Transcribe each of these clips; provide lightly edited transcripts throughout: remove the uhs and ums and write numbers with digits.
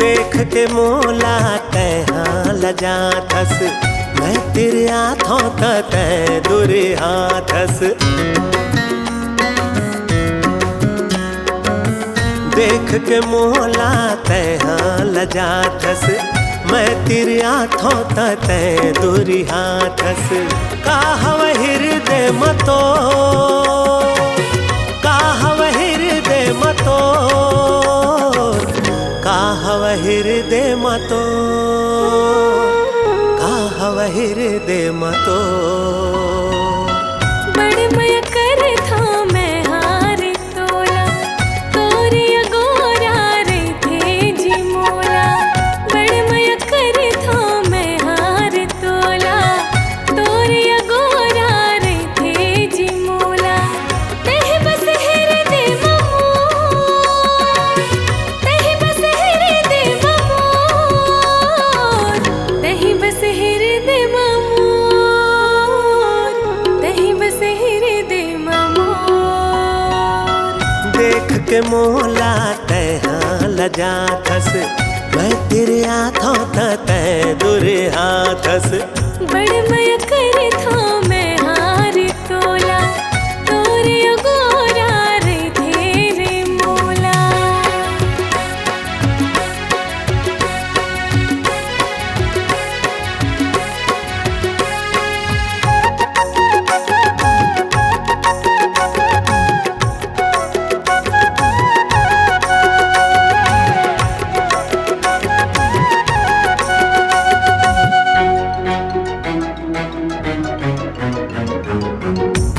देख के मोला तैहाँ लजा थस, मैं तेरे हाथों तै दूर हाथस। देख के मोला तैहाँ लजा थस, मैं तेरे हाथों तै दूर हाथस। काहव हृदय मतो, काहव हृदय मतो, काहव हृदय मतो, काहव हृदय मतो। बड़ मय कर था मैं हार तोला, तोरे अगोरा रे थे जी मोला। बड़ मय कर था मैं हार तोला, तोरे अगोरा रे थे जी मोला। तह बस हृदय ममोर, तह बस हृदय ममोर, तह बस हृदय ममोर, तह बस हृदय ममोर। देख के मोला तैहाँ लजा थस, मैं तेरे हाथों तै दूर हाथस। बड़ मय कर था मैं हार तोला, तोरे अगोरा रे थे रे मोला।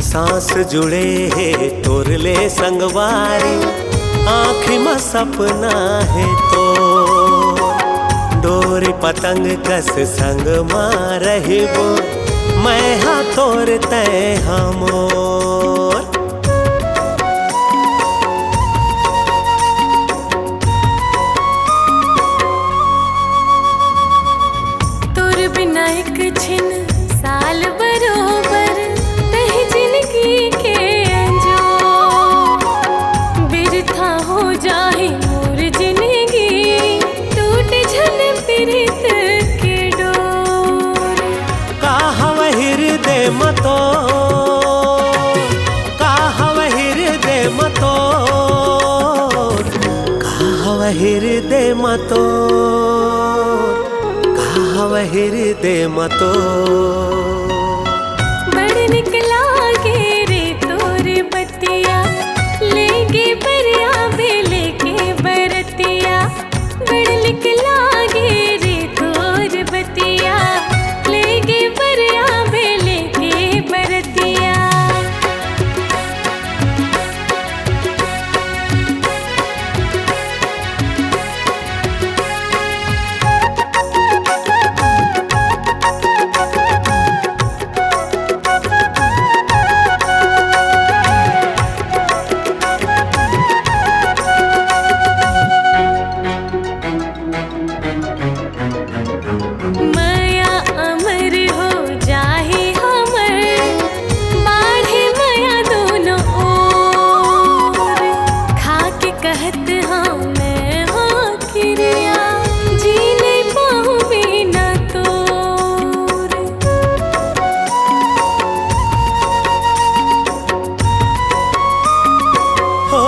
सांस जुड़े है तोरले संगवारी, आँखी में सपना है तो डोरी पतंग कस संग मां रहिबो, मैं हाँ तोर तै हमोर। तोर बिना एक छिन साल बरोबर, तह जिंदगी के अंजोर। बिरथा हो जाए मोर जिंदगी, टूट झन प्रीत के डोर। काहव हृदय मतो, काहव हृदय मतो, काहव हृदय मतो, काहव हृदय मतो। बड़ निकला गे रे तोर बतिया, लेगे बरिया बेले के बरतिया। बड़ निकला गे रे तोर बतिया, लेगे बरिया बेले के बरतिया। माया अमर हो जाहे हमर, बाढ़े माया दोनों ओर। खाके कहत हाँ मैं हाँ किरिया, जी नहीं पाऊँ बिना तोर। हो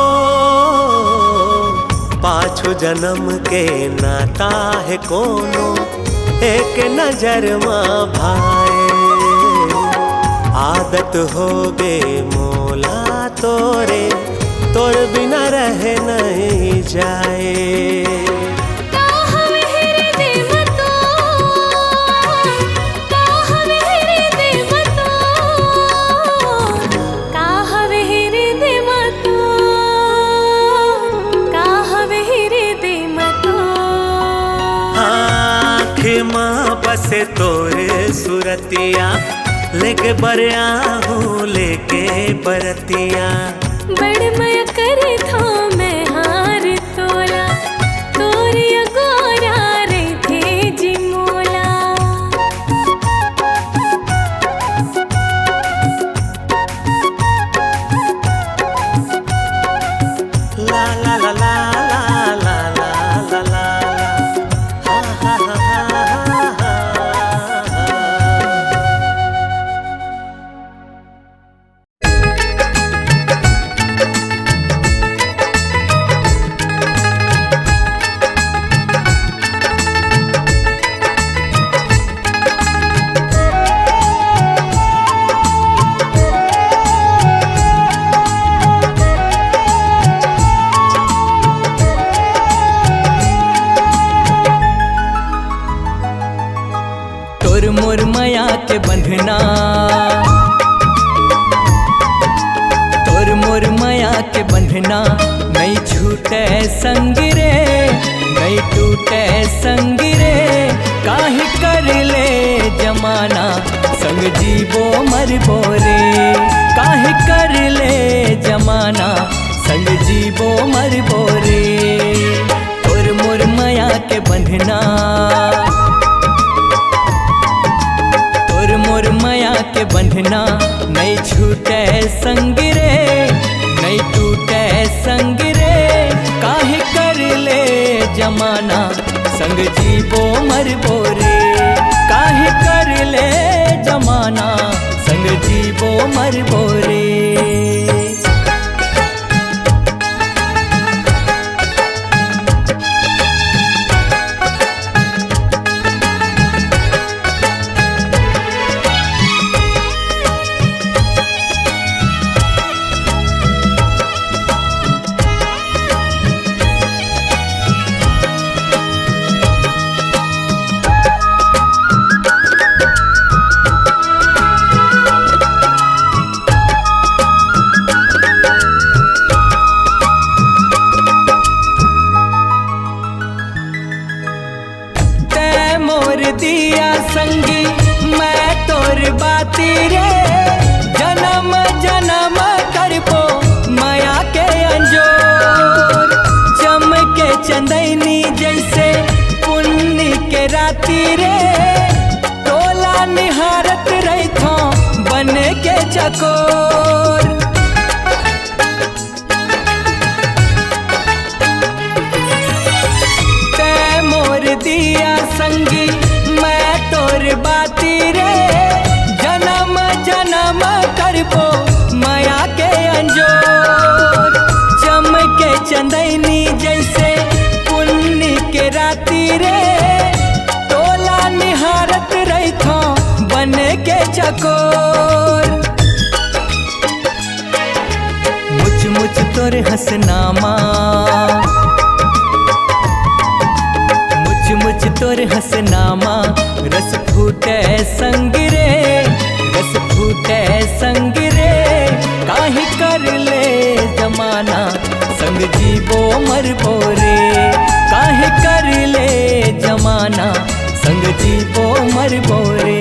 पाछो जन्म के नाता है कोनो, एक नजर माँ भाए। आदत हो गे मोला तोरे, तोर बिना रह नहीं जाए। काहव हृदय मतो, काहव हृदय मतो, काहव हृदय मतो, काहव हृदय मतो। आँखें माँ बसे तोरे सुरतिया, लेके बरिया हूँ लेके बरतिया। बड़ मय कर था मैं हार तोला, तोरे अगोरा रे थे जी मोला। ला ला ला ला ला ला ला ला ला। बंधना, तोर मोर माया के बंधना नहीं छूटे संग रे, नहीं टूटे संग रे। काहे कर ले जमाना संग जीवो मरबो रे, काहे कर ले जमाना संग जीवो मरबो रे। तोर मोर माया के बंधना, तोर मोर माया के बंधना नहीं छूटे संग रे, नहीं टूटे संग रे। काहे कर ले जमाना संग जीवो मरबो रे, काहे कर ले जमाना संग जीवो मरबो रे। दिया संगी मैं तोर बाती रे, जन्म जन्म करबो माया के अंजोर। चमके चंदनी जैसे पुन्नी के राती रे, टोला निहारत रहिथो बन के चकोर। ते मोर दिया संगी तोर बाती रे, जन्म जन्म करबो माया के अंजोर। चमके चंदनी जैसे पुन्नी के राती रे, टोला निहारत रहिथो बन के चकोर। मुझ मुझ तोर हसनामा, मुझ तोर हसनामा रस फूटे संग रे, रस फूटे संग रे। काहे कर ले जमाना संग जीवो मरबो रे, काहे कर ले जमाना संग जीवो मरबो रे।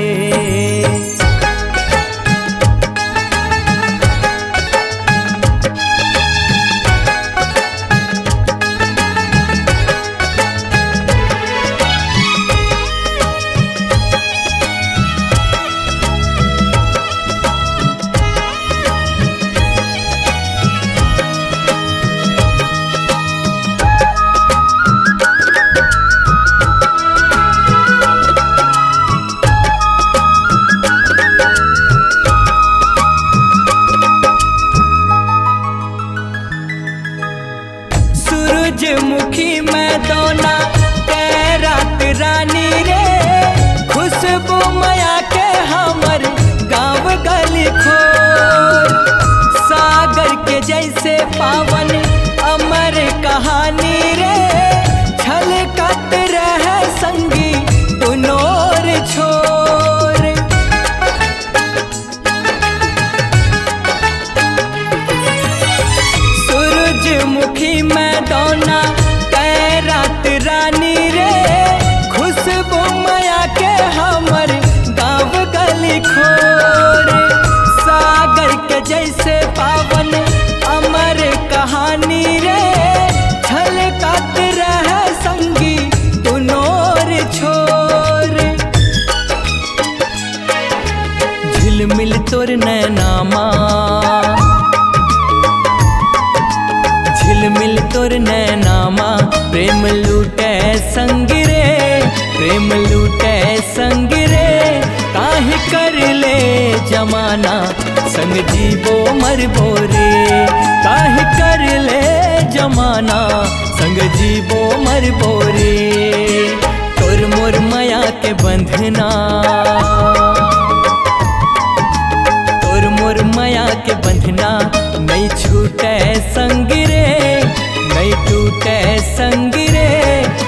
सूरजमुखी मैं दोना रात रानी रे, खुशबू माया के हमर गाँव गली खोर। सागर के जैसे पावन अमर कहानी रे, छलकत रहे संगी दुनोर छोर। सूरजमुखी मैं दोना रात रानी रे, खुशबू माया के हमर गाँव गली खोर। सागर के जैसे पावन अमर कहानी रे, छलकत रहे संगी दुनोर छोर। झिलमिल तोर नैनामा, झिलमिल तोर नैनामा प्रेम लूटे संग रे, प्रेम लूटे संग रे। काहे कर ले जमाना संग जीवो मरबो रे, काहे कर ले जमाना संग जीवो मरबो रे। तोर मोर माया के बंधना, तोर मोर माया के बंधना नहीं छूटे संग रे, नहीं टूटे संग रे।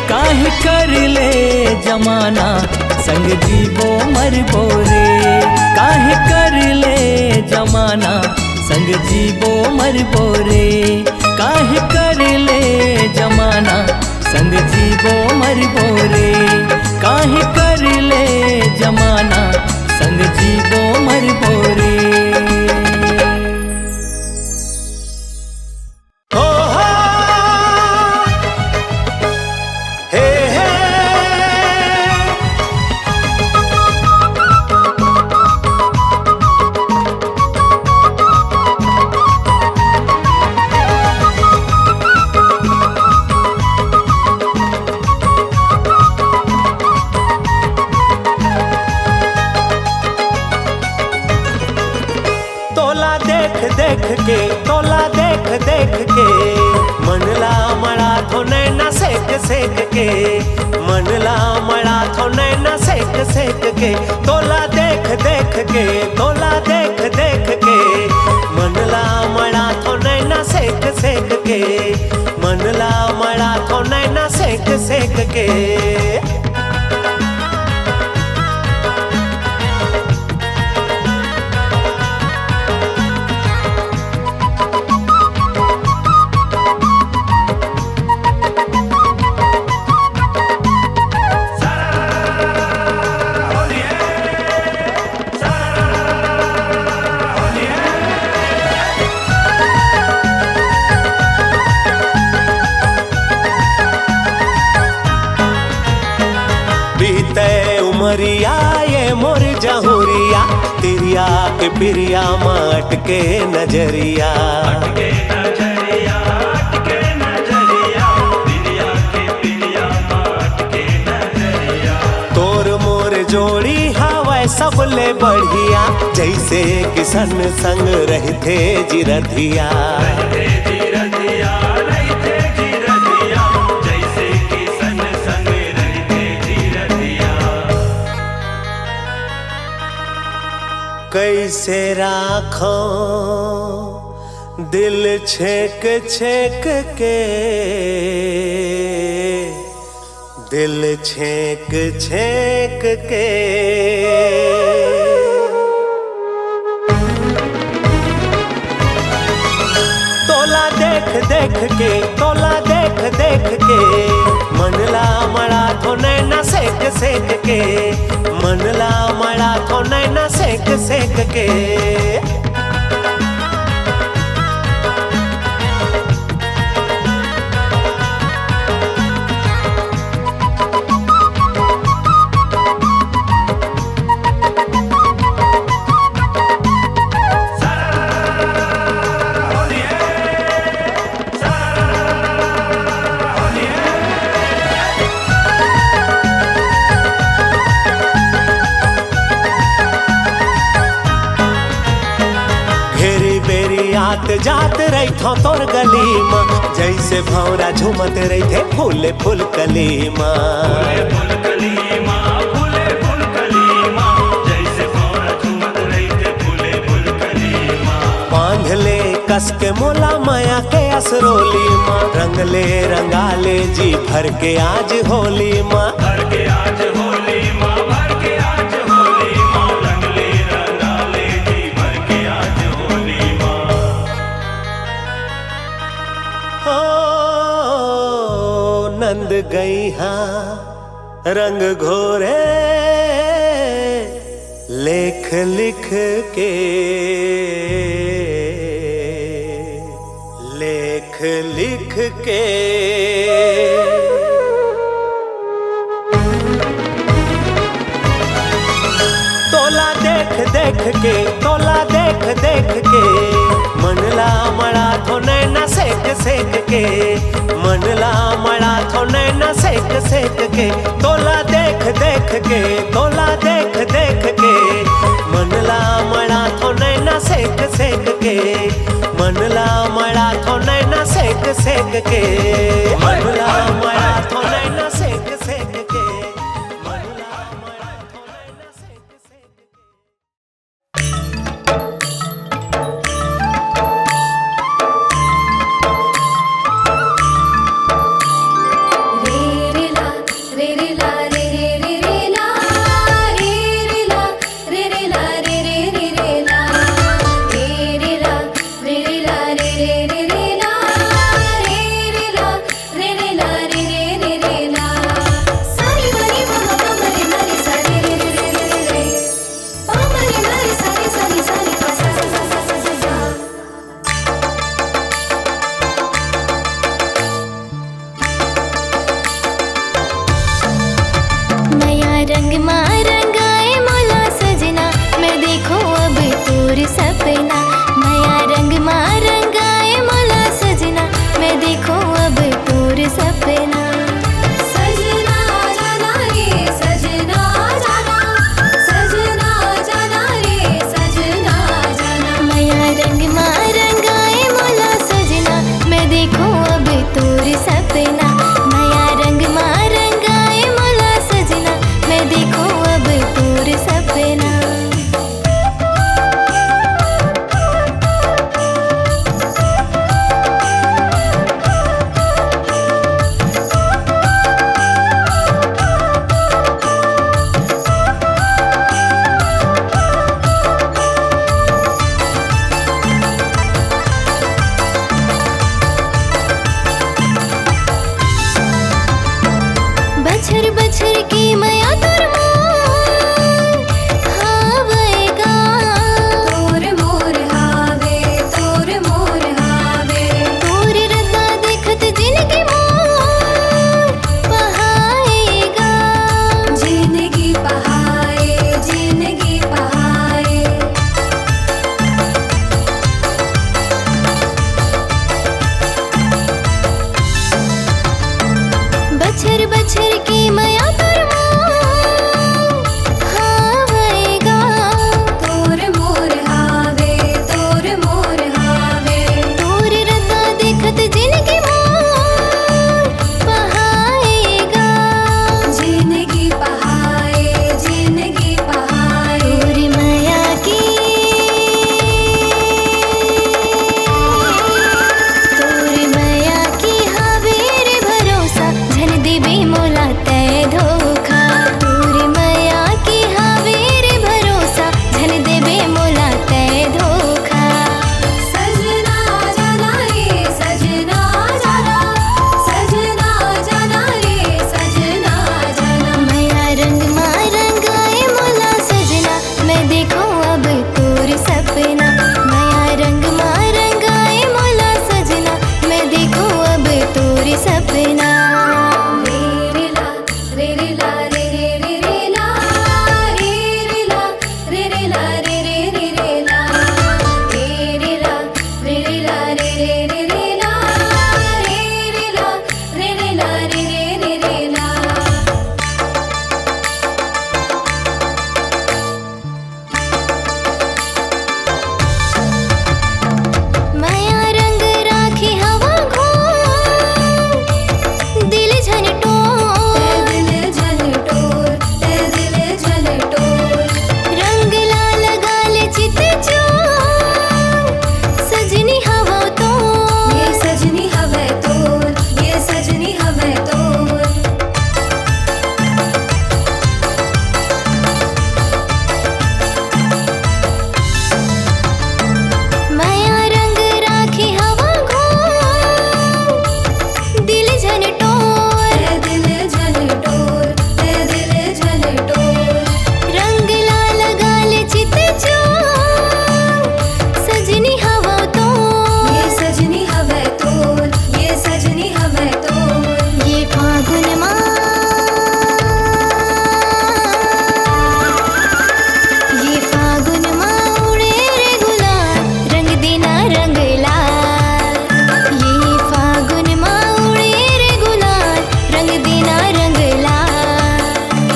काहे कर ले जमाना संग जीवो मरबो रे, काहे कर ले जमाना संग जीवो मरबो रे, काहे कर ले जमाना संग जीवो मरबो रे, काहे कर ले जमाना संग जीवो मरबो रे। तोला देख देख के मनला मड़ा थो नैना सेक सेक के, मनला मड़ा थो नैना सेक सेक के, तोला देख देख के, तोला देख देख के मनला मड़ा थो नैना सेक सेक के, मनला मड़ा थो नैना सेक सेक के। उमरिया ये मोर जहुरिया, तिरिया के पिरिया माट के नजरिया, अटके नजरिया, अटके नजरिया, तिरिया के पिरिया माट के नजरिया। तोर मोर जोड़ी हवा सबले बढ़िया, जैसे किसन संग रहते जिरधिया, रहते जिरधिया, रहते जिरधिया, जैसे किसन संग रहते जिरधिया। कैसे राखो दिल छेक छेक के, दिल छेक छेक के। तोला देख देख के, तोला देख देख के मनला मड़ा थो नैना सेक सेक के, मनला मड़ा थो नैना सेक सेक के। आत जात रही थो तोर गली माँ, जैसे भौरा झूमत रही थे फूले फूल कली माँ, फूले फूल कली माँ, फूले फूल कली माँ, जैसे भौरा झूमत रही थे फूले फूल कली माँ। बांध ले कस के मोला माया के असरोली माँ, रंग ले रंगाले जी भर के आज होली माँ, भर के आज होली माँ, भर के आज होली माँ, रंग ले रंगाले जी भर के आज होली माँ। नंद गई हाँ रंग घोरे लेख लिख के, लेख लिख के। तोला देख देख के, तोला देख देख के मनला मड़ा थो नैना सेक सेक के, मनला मड़ा थो नैना सेक सेक के। तोला देख देख के, तोला देख देख के मनला मड़ा थो नैना सेक सेक के, मनला मड़ा थो नैना सेक सेक के, मनला मड़ा थो नैना सेक सेक के, मनला मड़ा थो नैना सेक सेक के। रे रे ला रे रे ला रे रे रे ला रे रे ला रे रे ला रे बछर बछर की माया तोर हावेगा तोर मोर हावे तोर मोर हावे तोर रता देखत जिनगी मोर पहाएगा जिनगी पहाए जिनगी पहाए तोर माया की तोर माया की हावे रे भरोसा झन देबे मोला तय धोखा तोर माया की हावे रे भरोसा झन देबे मोला तय धोखा सजना जाना रे सजना जाना सजना जाना रे सजना जाना माया रंग मा रंगाए मोला सजना मैं देखो अब तोर सपना माया रंग मा रंगाए मोला सजना मैं देखो अब तोर सपना रे रे ला रे रे ला रे रे रे रे ला रे रे ला रे रे ला रे रे रे रे ला रे रे ला रे रे ला रे रे रे रे ला रे रे ला रे रे ला रे रे रे रे ला माया रंग राखी हवा घोर दिल झनटोर दिल झनटोर दिल झनटोर रंग लाल गाल चित चोर सजनी हवा तो ये सजनी हवे तोर ये सजनी हवे तोर माया रंग राखी हवा घोर दिल झनटोर दिल झनटोर दिल झनटोर रंग लाल गाल चित चोर सजनी हवा तो ये सजनी हवे तोर ये सजनी हवे तोर ये फागुन माँ ये फागुन माँ उड़े रे गुलाल रंग देना रंग लाल ये फागुन माँ उड़े रे गुलाल रंग देना रंग लाल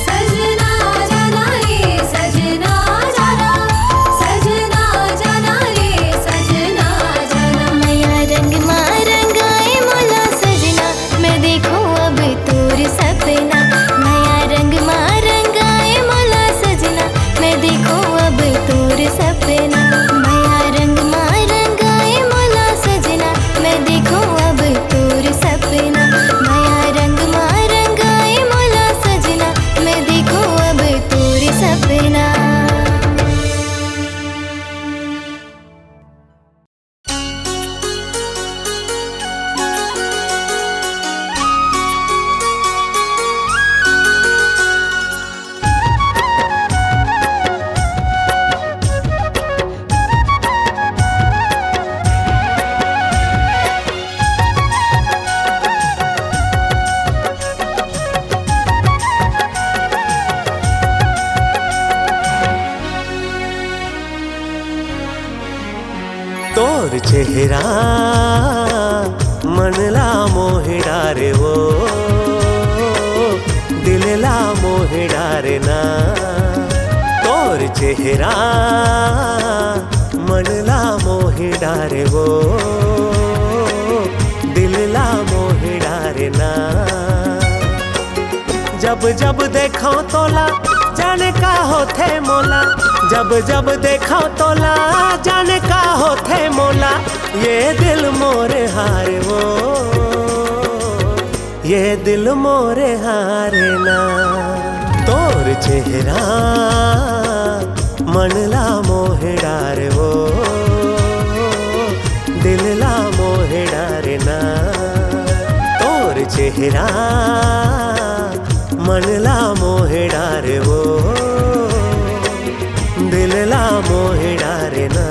सजना जाना रे सजना जाना सजना जाना रे सजना जाना माया रंग मा रंगाए मोला सजना मैं देखो अब तोर सपना माया रंग मा रंगाए मोला सजना मैं देखो अब तोर सपना माया रंग मा रंगाए मोला सजना मैं देखो अब तोर सपना माया रंग मा रंगाए मोला सजना मैं देखो अब तोर सपना तोर चेहरा मनला मोहिडा रे वो दिलला मोहिडा रे ना तोर चेहरा मनला मोहिडा रे वो दिलला मोहिडा रे ना जब जब देखो तोला जाने का होथे मोला जब जब देखो तोला जाने का होथे मोला ये दिल मोरे हारे वो ये दिल मोरे हारे ना तोर चेहरा मनला मोहिडा रे वो दिलला मोहिडा रे ना तोर चेहरा मनला मोहिडा रे वो दिलला मोहिडा रे ना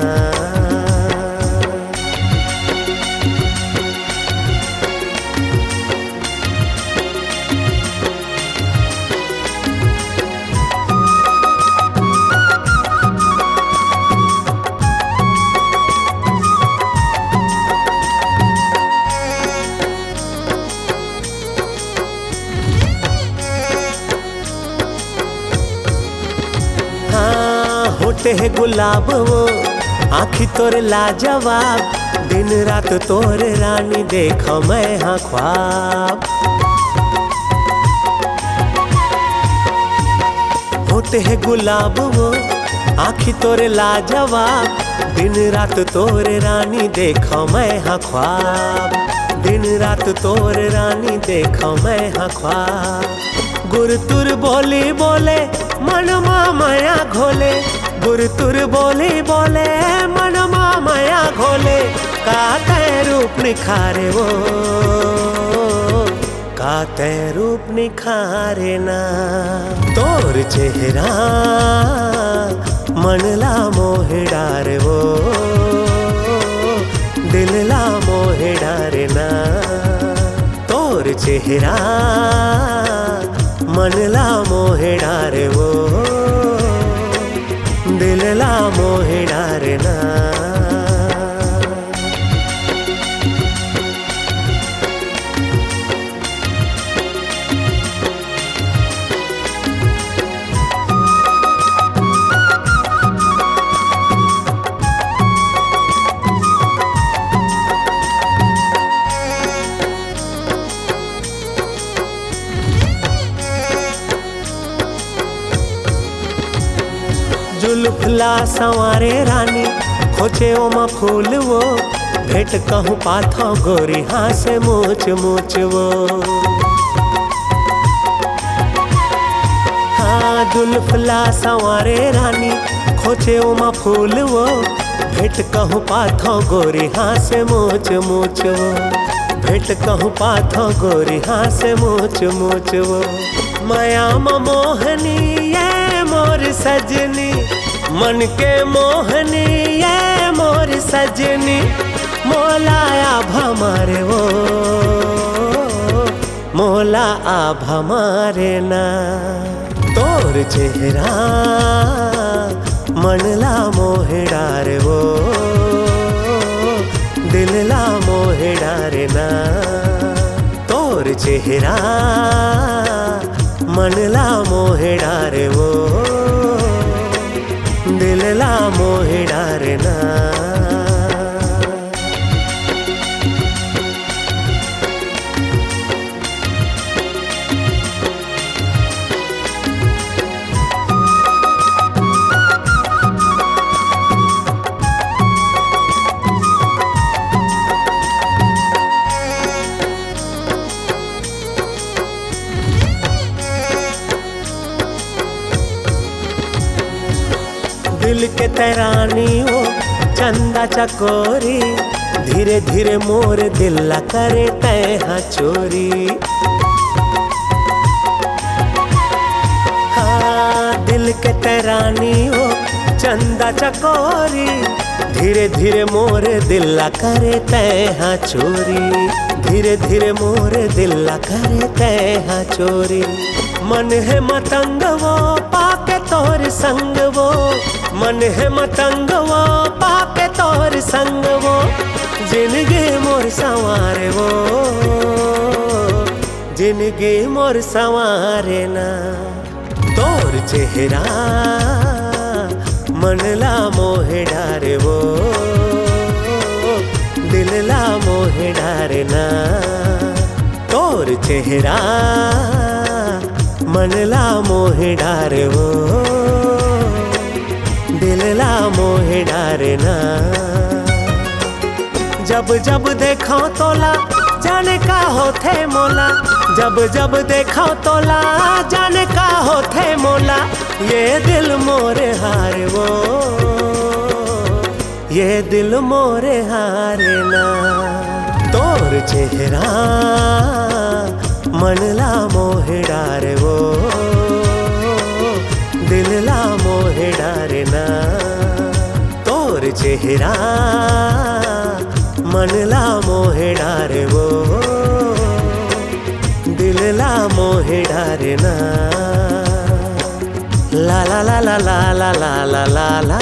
होते है गुलाब वो आँखी तोरे लाजवाब, दिन रात तोरे रानी देखा मैं हाँ ख्वाब। होते है गुलाब वो आँखी तोरे लाजवाब, दिन रात तोरे रानी देखा मैं हाँ ख्वाब, दिन रात तोरे रानी देखा मैं हाँ ख्वाब। गुरतुर बोली बोले मनमा माया घोले, गुरतुर बोली बोले मनमा माया घोले, काते रूप निखारे वो काते रूप निखारे ना। तोर चेहरा मनला मोहे डारे वो, दिलला मोहे डारे ना। तोर चेहरा मनला मोहे डारे वो, दिलला मोहे डारे ना। जुल्फला संवारे रानी खोचे ओमा फूल वो, भेंट कहूँ पाथा गोरी हाँ से मूछ मूछ वो। हाँ जुल्फला संवारे रानी खोचे ओमा फूल वो, भेंट कहूँ पाथा गोरी हाँ से मूछ मूछ वो, भेंट कहूँ पाथा गोरी हाँ से मूछ मूछ वो। माया मोहनी ये मोर सजनी, मन के मोहनी ये मोर सजनी, मोलाया भमारे वो मोला आभ हमारे ना। तोर चेहरा मनला मोहे डारे वो, दिलला मोहे डारे ना। तोर चेहरा मनला मोहे डारे वो, दिलला मोहे डारे ना। दिल के तरानी हो चंदा चकोरी, धीरे धीरे मोर दिल करे तैहा चोरी। हाँ दिल के तरानी हो चंदा चकोरी, धीरे धीरे मोर दिल करे तैहा चोरी, धीरे धीरे मोर दिल करे तैहा चोरी। मन है मतंग वो पाके तोर संग वो, मन है मतंग वो पाके तोर संग वो, जिंदगी मोर संवारे वो, जिंदगी मोर संवारे ना। तोर चेहरा मनला मोहे डारे वो, दिलला मोहे डारे ना। तोर चेहरा मनला मोहे डारे वो, दिलला मोहे डारे ना। जब जब देखो तोला जाने का होथे मोला, जब जब देखो तोला जाने का होथे मोला, ये दिल मोरे हारे वो, ये दिल मोरे हारे ना। तोर चेहरा मनला मोहे डारे वो, दिलला मोहे डारे ना। तोर चेहरा मनला मोहे डारे वो, दिलला मोहे डारे ना। ला ला ला ला ला ला ला ला ला।